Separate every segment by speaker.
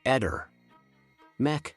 Speaker 1: Eder. Mech.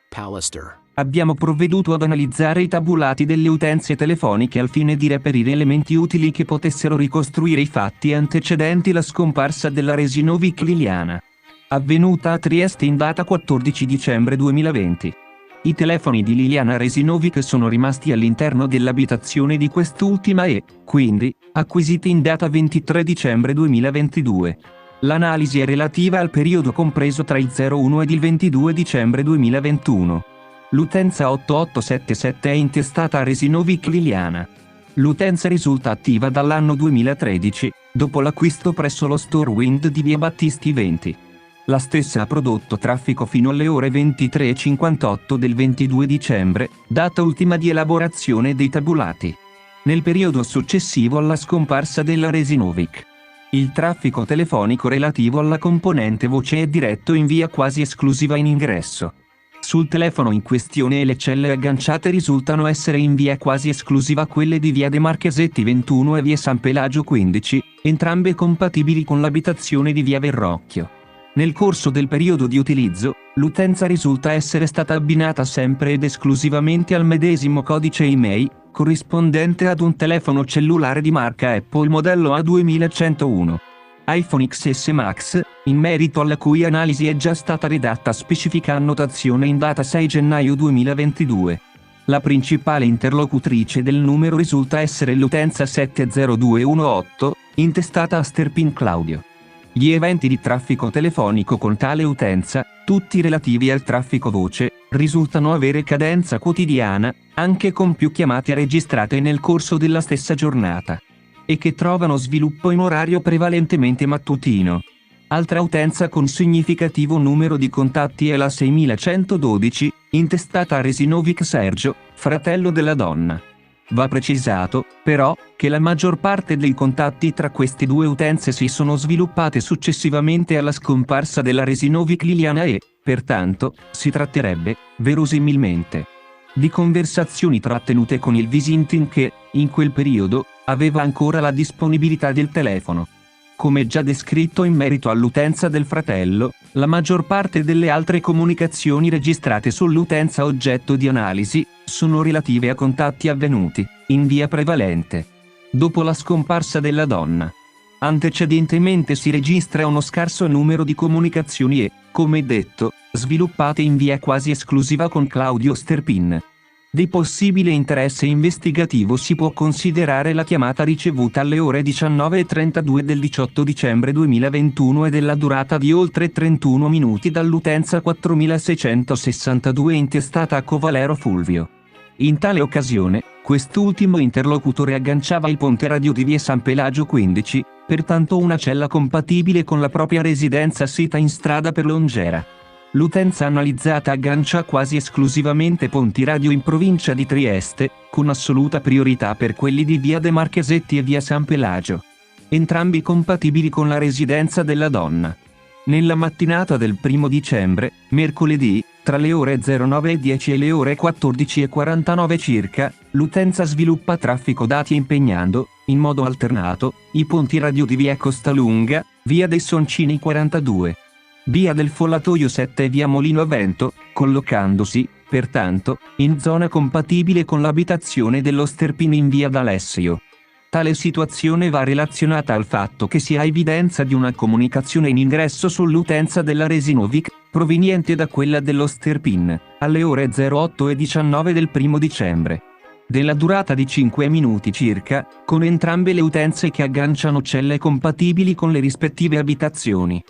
Speaker 1: Pallister.
Speaker 2: Abbiamo provveduto ad analizzare i tabulati delle utenze telefoniche al fine di reperire elementi utili che potessero ricostruire i fatti antecedenti la scomparsa della Resinovic Liliana, avvenuta a Trieste in data 14 dicembre 2020. I telefoni di Liliana Resinovic sono rimasti all'interno dell'abitazione di quest'ultima e, quindi, acquisiti in data 23 dicembre 2022. L'analisi è relativa al periodo compreso tra il 01 ed il 22 dicembre 2021. L'utenza 8877 è intestata a Resinovic Liliana. L'utenza risulta attiva dall'anno 2013, dopo l'acquisto presso lo store Wind di via Battisti 20. La stessa ha prodotto traffico fino alle ore 23:58 del 22 dicembre, data ultima di elaborazione dei tabulati. Nel periodo successivo alla scomparsa della Resinovic, il traffico telefonico relativo alla componente voce è diretto in via quasi esclusiva in ingresso. Sul telefono in questione le celle agganciate risultano essere in via quasi esclusiva quelle di via De Marchesetti 21 e via San Pelagio 15, entrambe compatibili con l'abitazione di via Verrocchio. Nel corso del periodo di utilizzo, l'utenza risulta essere stata abbinata sempre ed esclusivamente al medesimo codice IMEI, corrispondente ad un telefono cellulare di marca Apple modello A2101. iPhone XS Max, in merito alla cui analisi è già stata redatta specifica annotazione in data 6 gennaio 2022. La principale interlocutrice del numero risulta essere l'utenza 70218, intestata a Sterpin Claudio. Gli eventi di traffico telefonico con tale utenza, tutti relativi al traffico voce, risultano avere cadenza quotidiana, anche con più chiamate registrate nel corso della stessa giornata, e che trovano sviluppo in orario prevalentemente mattutino. Altra utenza con significativo numero di contatti è la 6112, intestata a Resinovic Sergio, fratello della donna. Va precisato, però, che la maggior parte dei contatti tra queste due utenze si sono sviluppate successivamente alla scomparsa della Resinovic Liliana e, pertanto, si tratterebbe, verosimilmente, di conversazioni trattenute con il Visintin che, in quel periodo, aveva ancora la disponibilità del telefono. Come già descritto in merito all'utenza del fratello, la maggior parte delle altre comunicazioni registrate sull'utenza oggetto di analisi, sono relative a contatti avvenuti, in via prevalente, dopo la scomparsa della donna. Antecedentemente si registra uno scarso numero di comunicazioni e, come detto, sviluppate in via quasi esclusiva con Claudio Sterpin. Di possibile interesse investigativo si può considerare la chiamata ricevuta alle ore 19:32 del 18 dicembre 2021 e della durata di oltre 31 minuti dall'utenza 4662 intestata a Covalero Fulvio. In tale occasione, quest'ultimo interlocutore agganciava il ponte radio di via San Pelagio 15, pertanto una cella compatibile con la propria residenza sita in strada per Longera. L'utenza analizzata aggancia quasi esclusivamente ponti radio in provincia di Trieste, con assoluta priorità per quelli di via De Marchesetti e via San Pelagio, entrambi compatibili con la residenza della donna. Nella mattinata del 1 dicembre, mercoledì, tra le ore 09:10 e le ore 14:49 circa, l'utenza sviluppa traffico dati impegnando, in modo alternato, i ponti radio di via Costalunga, via dei Soncini 42, via del Follatoio 7 e via Molino a Vento, collocandosi, pertanto, in zona compatibile con l'abitazione dello Sterpin in via d'Alessio. Tale situazione va relazionata al fatto che si ha evidenza di una comunicazione in ingresso sull'utenza della Resinovic, proveniente da quella dello Sterpin, alle ore 08:19 del 1 dicembre. Della durata di 5 minuti circa, con entrambe le utenze che agganciano celle compatibili con le rispettive abitazioni.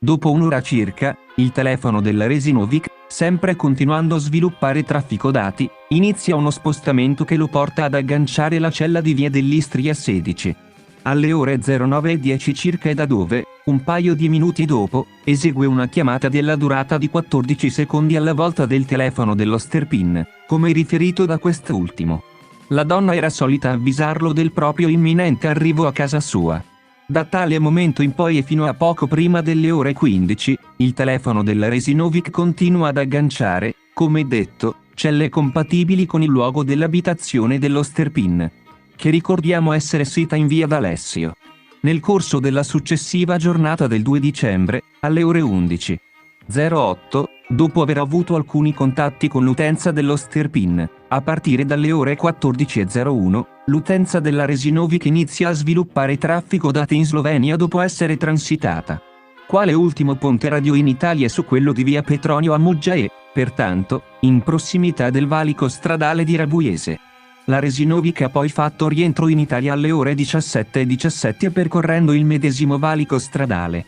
Speaker 2: Dopo un'ora circa, il telefono della Resinovic, sempre continuando a sviluppare traffico dati, inizia uno spostamento che lo porta ad agganciare la cella di via dell'Istria 16. Alle ore 09:10 circa e da dove, un paio di minuti dopo, esegue una chiamata della durata di 14 secondi alla volta del telefono dello Sterpin, come riferito da quest'ultimo. La donna era solita avvisarlo del proprio imminente arrivo a casa sua. Da tale momento in poi e fino a poco prima delle ore 15, il telefono della Resinovic continua ad agganciare, come detto, celle compatibili con il luogo dell'abitazione dello Sterpin, che ricordiamo essere sita in via d'Alessio. Nel corso della successiva giornata del 2 dicembre, alle ore 11, 08, dopo aver avuto alcuni contatti con l'utenza dello Sterpin, a partire dalle ore 14:01, l'utenza della Resinovic inizia a sviluppare traffico dati in Slovenia dopo essere transitata. Quale ultimo ponte radio in Italia su quello di via Petronio a Muggia e, pertanto, in prossimità del valico stradale di Rabuiese. La Resinovic ha poi fatto rientro in Italia alle ore 17:17 percorrendo il medesimo valico stradale.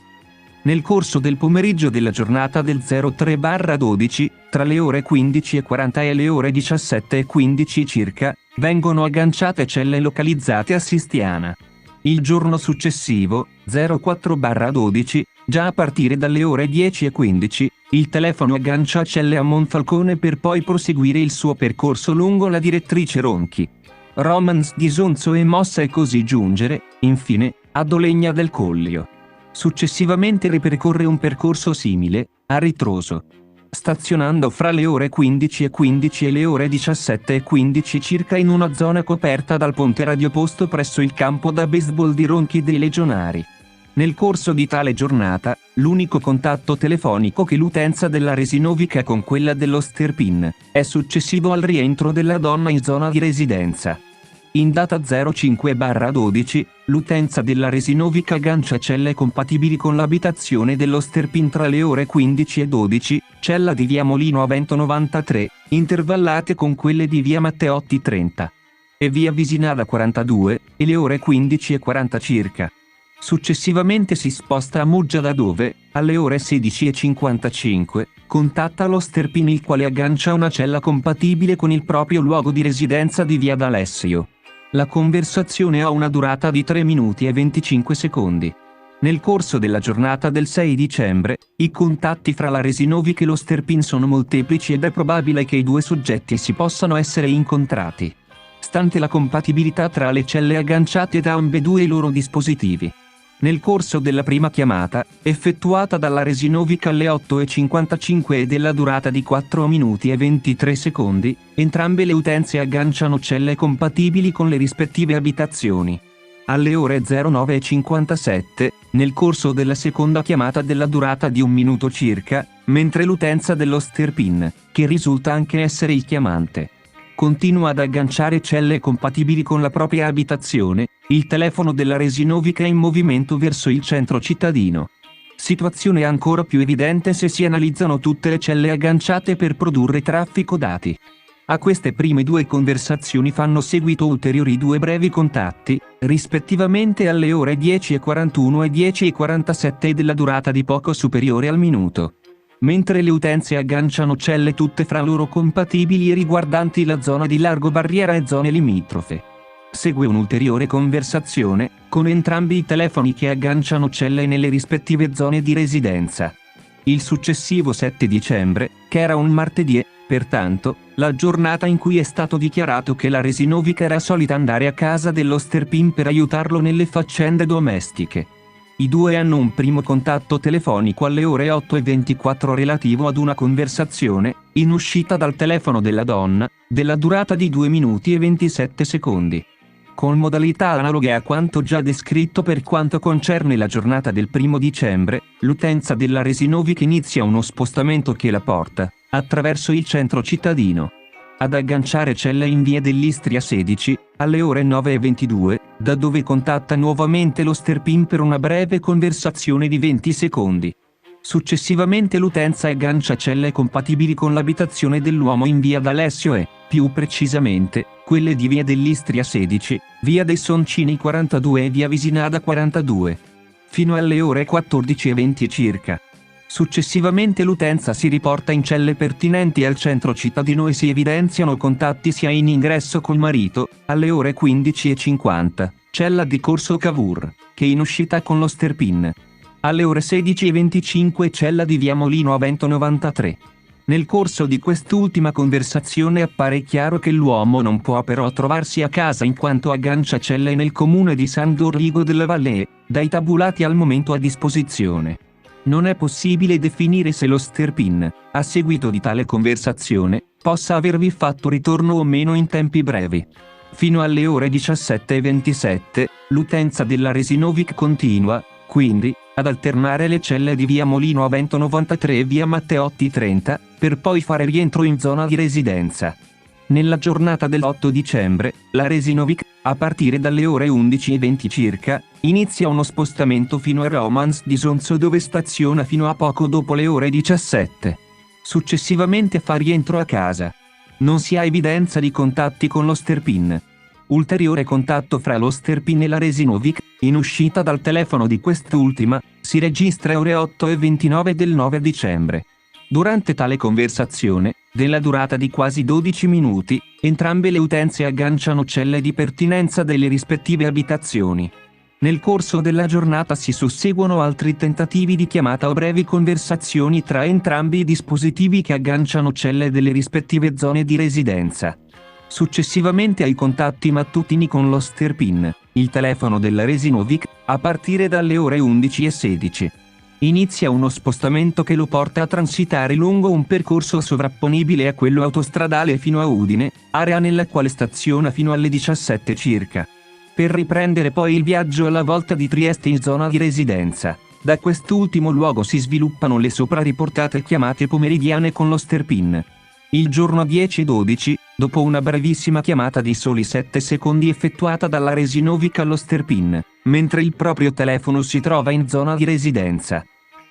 Speaker 2: Nel corso del pomeriggio della giornata del 03/12, tra le ore 15:40 e le ore 17:15 circa, vengono agganciate celle localizzate a Sistiana. Il giorno successivo, 04/12, già a partire dalle ore 10:15, il telefono aggancia celle a Monfalcone per poi proseguire il suo percorso lungo la direttrice Ronchi, Romans di Sonzo e Mossa e così giungere, infine, a Dolegna del Collio. Successivamente ripercorre un percorso simile, a ritroso, stazionando fra le ore 15:15 e le ore 17:15 circa in una zona coperta dal ponte radioposto presso il campo da baseball di Ronchi dei Legionari. Nel corso di tale giornata, l'unico contatto telefonico che l'utenza della Resinovic ha con quella dello Sterpin è successivo al rientro della donna in zona di residenza. In data 05/12, l'utenza della Resinovic aggancia celle compatibili con l'abitazione dello Sterpin tra le ore 15:12, cella di via Molino a Vento 93, intervallate con quelle di via Matteotti 30 e via Visinada 42, e le ore 15:40 circa. Successivamente si sposta a Muggia da dove, alle ore 16:55, contatta lo Sterpin il quale aggancia una cella compatibile con il proprio luogo di residenza di via D'Alessio. La conversazione ha una durata di 3 minuti e 25 secondi. Nel corso della giornata del 6 dicembre, i contatti fra la Resinovic e lo Sterpin sono molteplici ed è probabile che i due soggetti si possano essere incontrati, stante la compatibilità tra le celle agganciate da ambedue i loro dispositivi. Nel corso della prima chiamata, effettuata dalla Resinovic alle 8:55 e della durata di 4 minuti e 23 secondi, entrambe le utenze agganciano celle compatibili con le rispettive abitazioni. Alle ore 09:57, nel corso della seconda chiamata della durata di 1 minuto circa, mentre l'utenza dello Sterpin, che risulta anche essere il chiamante, continua ad agganciare celle compatibili con la propria abitazione, il telefono della Resinovic è in movimento verso il centro cittadino. Situazione ancora più evidente se si analizzano tutte le celle agganciate per produrre traffico dati. A queste prime due conversazioni fanno seguito ulteriori 2 brevi contatti, rispettivamente alle ore 10:41 e 10:47 e della durata di poco superiore al minuto. Mentre le utenze agganciano celle tutte fra loro compatibili e riguardanti la zona di Largo Barriera e zone limitrofe. Segue un'ulteriore conversazione, con entrambi i telefoni che agganciano celle nelle rispettive zone di residenza. Il successivo 7 dicembre, che era un martedì e, pertanto, la giornata in cui è stato dichiarato che la Resinovic era solita andare a casa dello Sterpin per aiutarlo nelle faccende domestiche. I due hanno un primo contatto telefonico alle ore 8:24 relativo ad una conversazione, in uscita dal telefono della donna, della durata di 2 minuti e 27 secondi. Con modalità analoghe a quanto già descritto per quanto concerne la giornata del 1 dicembre, l'utenza della Resinovic inizia uno spostamento che la porta, attraverso il centro cittadino, ad agganciare celle in via dell'Istria 16, alle ore 9:22, da dove contatta nuovamente lo Sterpin per una breve conversazione di 20 secondi. Successivamente l'utenza aggancia celle compatibili con l'abitazione dell'uomo in via D'Alessio e, più precisamente, quelle di via dell'Istria 16, via dei Soncini 42 e via Visinada 42. Fino alle ore 14:20 circa. Successivamente l'utenza si riporta in celle pertinenti al centro cittadino e si evidenziano contatti sia in ingresso col marito, alle ore 15:50, cella di Corso Cavour, che in uscita con lo Sterpin. Alle ore 16:25 cella di via Molino a Vento 93. Nel corso di quest'ultima conversazione appare chiaro che l'uomo non può però trovarsi a casa in quanto aggancia celle nel comune di San Dorigo della Valle e, dai tabulati al momento a disposizione, non è possibile definire se lo Sterpin, a seguito di tale conversazione, possa avervi fatto ritorno o meno in tempi brevi. Fino alle ore 17:27, l'utenza della Resinovic continua, quindi, ad alternare le celle di via Molino a Vento 93 e via Matteotti 30, per poi fare rientro in zona di residenza. Nella giornata dell'8 dicembre, la Resinovic, a partire dalle ore 11:20 circa, inizia uno spostamento fino a Romans di Sonzo dove staziona fino a poco dopo le ore 17. Successivamente fa rientro a casa. Non si ha evidenza di contatti con l'Osterpin. Ulteriore contatto fra l'Osterpin e la Resinovic, in uscita dal telefono di quest'ultima, si registra ore 8:29 del 9 dicembre. Durante tale conversazione, della durata di quasi 12 minuti, entrambe le utenze agganciano celle di pertinenza delle rispettive abitazioni. Nel corso della giornata si susseguono altri tentativi di chiamata o brevi conversazioni tra entrambi i dispositivi che agganciano celle delle rispettive zone di residenza. Successivamente ai contatti mattutini con l'Osterpin, il telefono della Resinovic, a partire dalle ore 11:16. Inizia uno spostamento che lo porta a transitare lungo un percorso sovrapponibile a quello autostradale fino a Udine, area nella quale staziona fino alle 17 circa. Per riprendere poi il viaggio alla volta di Trieste in zona di residenza. Da quest'ultimo luogo si sviluppano le sopra riportate chiamate pomeridiane con l'Osterpin. Il giorno 10-12, dopo una brevissima chiamata di soli 7 secondi effettuata dalla Resinovic all'Osterpin, mentre il proprio telefono si trova in zona di residenza.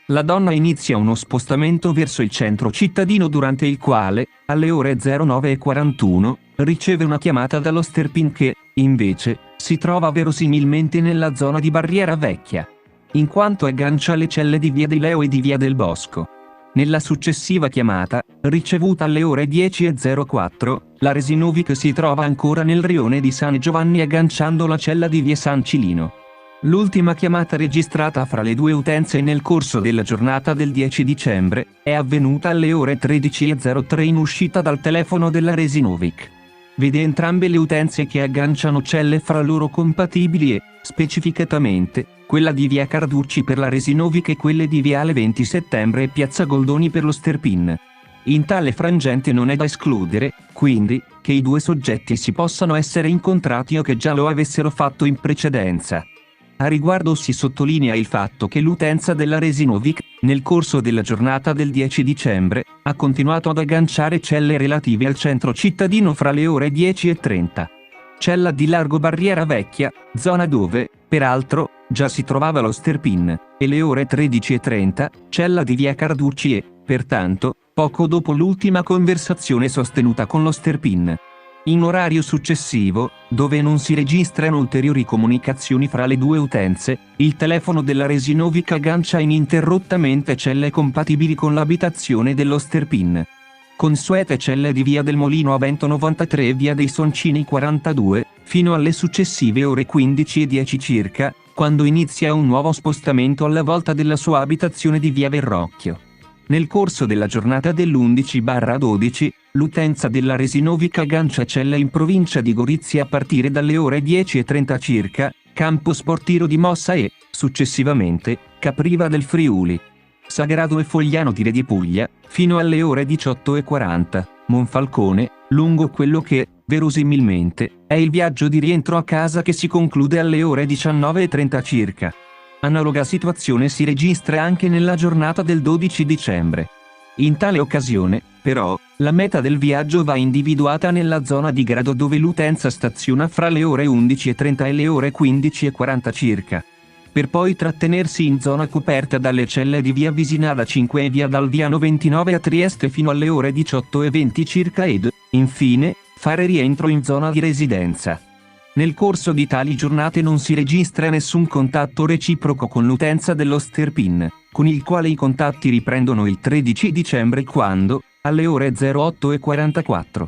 Speaker 2: La donna inizia uno spostamento verso il centro cittadino durante il quale, alle ore 09:41, riceve una chiamata dall'Osterpin che, invece, si trova verosimilmente nella zona di Barriera Vecchia, in quanto aggancia le celle di via di Leo e di via del Bosco. Nella successiva chiamata, ricevuta alle ore 10:04, la Resinovic si trova ancora nel rione di San Giovanni agganciando la cella di via San Cilino. L'ultima chiamata registrata fra le due utenze nel corso della giornata del 10 dicembre, è avvenuta alle ore 13:03 in uscita dal telefono della Resinovic. Vede entrambe le utenze che agganciano celle fra loro compatibili e, specificatamente, quella di via Carducci per la Resinovic e quelle di viale 20 settembre e piazza Goldoni per l'Osterpin. In tale frangente non è da escludere, quindi, che i due soggetti si possano essere incontrati o che già lo avessero fatto in precedenza. A riguardo si sottolinea il fatto che l'utenza della Resinovic, nel corso della giornata del 10 dicembre, ha continuato ad agganciare celle relative al centro cittadino fra le ore 10:30. Cella di Largo Barriera Vecchia, zona dove, peraltro, già si trovava l'Osterpin, e le ore 13:30, cella di via Carducci e, pertanto, poco dopo l'ultima conversazione sostenuta con l'Osterpin. In orario successivo, dove non si registrano ulteriori comunicazioni fra le due utenze, il telefono della Resinovic aggancia ininterrottamente celle compatibili con l'abitazione dell'Osterpin. Consuete celle di via del Molino a Vento 93 e via dei Soncini 42, fino alle successive ore 15:10 circa, quando inizia un nuovo spostamento alla volta della sua abitazione di via Verrocchio. Nel corso della giornata dell'11/12, l'utenza della Resinovic aggancia celle in provincia di Gorizia a partire dalle ore 10:30 circa, Campo Sportivo di Mossa e, successivamente, Capriva del Friuli. Sagrado e Fogliano di Re di Puglia, fino alle ore 18:40, Monfalcone, lungo quello che, verosimilmente, è il viaggio di rientro a casa che si conclude alle ore 19:30 circa. Analoga situazione si registra anche nella giornata del 12 dicembre. In tale occasione, però, la meta del viaggio va individuata nella zona di grado dove l'utenza staziona fra le ore 11:30 e le ore 15:40 circa, per poi trattenersi in zona coperta dalle celle di via Visinada 5 e via Dalviano 29 a Trieste fino alle ore 18:20 circa ed, infine, fare rientro in zona di residenza. Nel corso di tali giornate non si registra nessun contatto reciproco con l'utenza dell'Osterpin, con il quale i contatti riprendono il 13 dicembre quando, alle ore 08:44,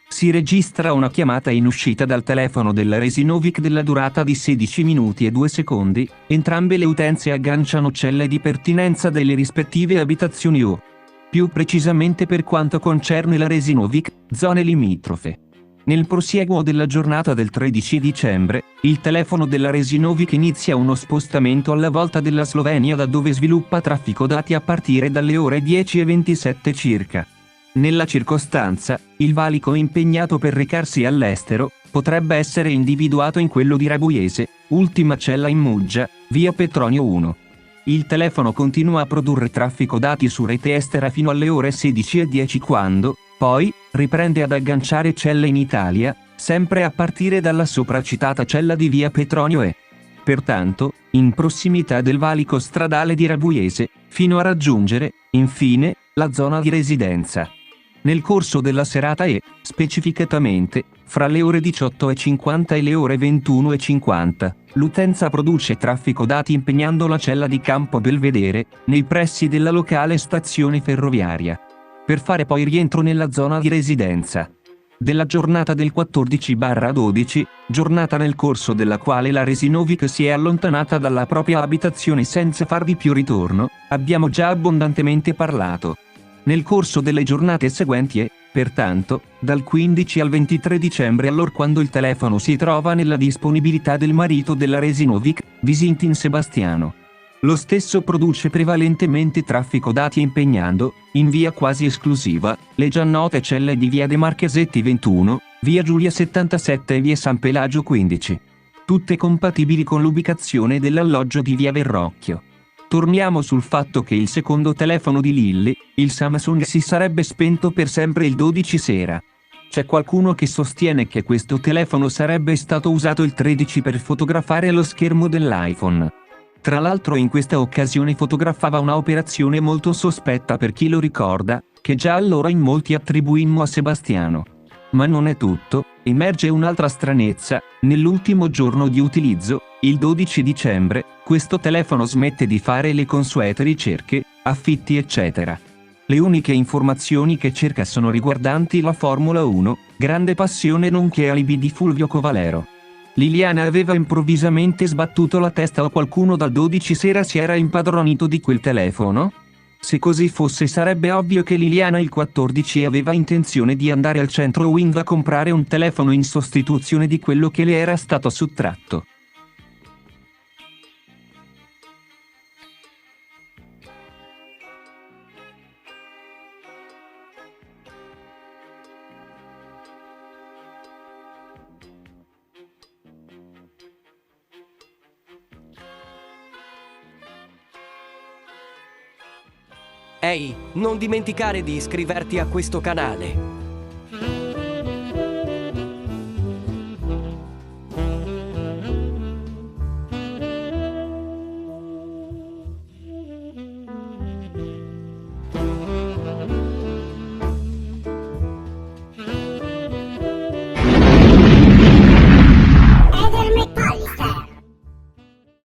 Speaker 2: si registra una chiamata in uscita dal telefono della Resinovic della durata di 16 minuti e 2 secondi, entrambe le utenze agganciano celle di pertinenza delle rispettive abitazioni o, più precisamente per quanto concerne la Resinovic, zone limitrofe. Nel prosieguo della giornata del 13 dicembre, il telefono della Resinovic inizia uno spostamento alla volta della Slovenia da dove sviluppa traffico dati a partire dalle ore 10:27 circa. Nella circostanza, il valico impegnato per recarsi all'estero, potrebbe essere individuato in quello di Rabuiese, ultima cella in Muggia, via Petronio 1. Il telefono continua a produrre traffico dati su rete estera fino alle ore 16:10 quando, poi, riprende ad agganciare celle in Italia, sempre a partire dalla sopracitata cella di via Petronio e, pertanto, in prossimità del valico stradale di Rabuiese, fino a raggiungere, infine, la zona di residenza. Nel corso della serata e, specificatamente, fra le ore 18:50 e le ore 21:50, l'utenza produce traffico dati impegnando la cella di Campo Belvedere, nei pressi della locale stazione ferroviaria, per fare poi rientro nella zona di residenza. Della giornata del 14/12, giornata nel corso della quale la Resinovic si è allontanata dalla propria abitazione senza farvi più ritorno, abbiamo già abbondantemente parlato. Nel corso delle giornate seguenti e, pertanto, dal 15 al 23 dicembre allorquando il telefono si trova nella disponibilità del marito della Resinovic, Visintin Sebastiano. Lo stesso produce prevalentemente traffico dati impegnando, in via quasi esclusiva, le già note celle di via De Marchesetti 21, via Giulia 77 e via San Pelagio 15. Tutte compatibili con l'ubicazione dell'alloggio di via Verrocchio. Torniamo sul fatto che il secondo telefono di Lilly, il Samsung, si sarebbe spento per sempre il 12 sera. C'è qualcuno che sostiene che questo telefono sarebbe stato usato il 13 per fotografare lo schermo dell'iPhone. Tra l'altro in questa occasione fotografava una operazione molto sospetta per chi lo ricorda, che già allora in molti attribuimmo a Sebastiano. Ma non è tutto, emerge un'altra stranezza: nell'ultimo giorno di utilizzo, il 12 dicembre, questo telefono smette di fare le consuete ricerche, affitti eccetera. Le uniche informazioni che cerca sono riguardanti la Formula 1, grande passione nonché alibi di Fulvio Covalero. Liliana aveva improvvisamente sbattuto la testa o qualcuno dal 12 sera si era impadronito di quel telefono? Se così fosse sarebbe ovvio che Liliana il 14 aveva intenzione di andare al centro Wind a comprare un telefono in sostituzione di quello che le era stato sottratto.
Speaker 3: Ehi, non dimenticare di iscriverti a questo canale.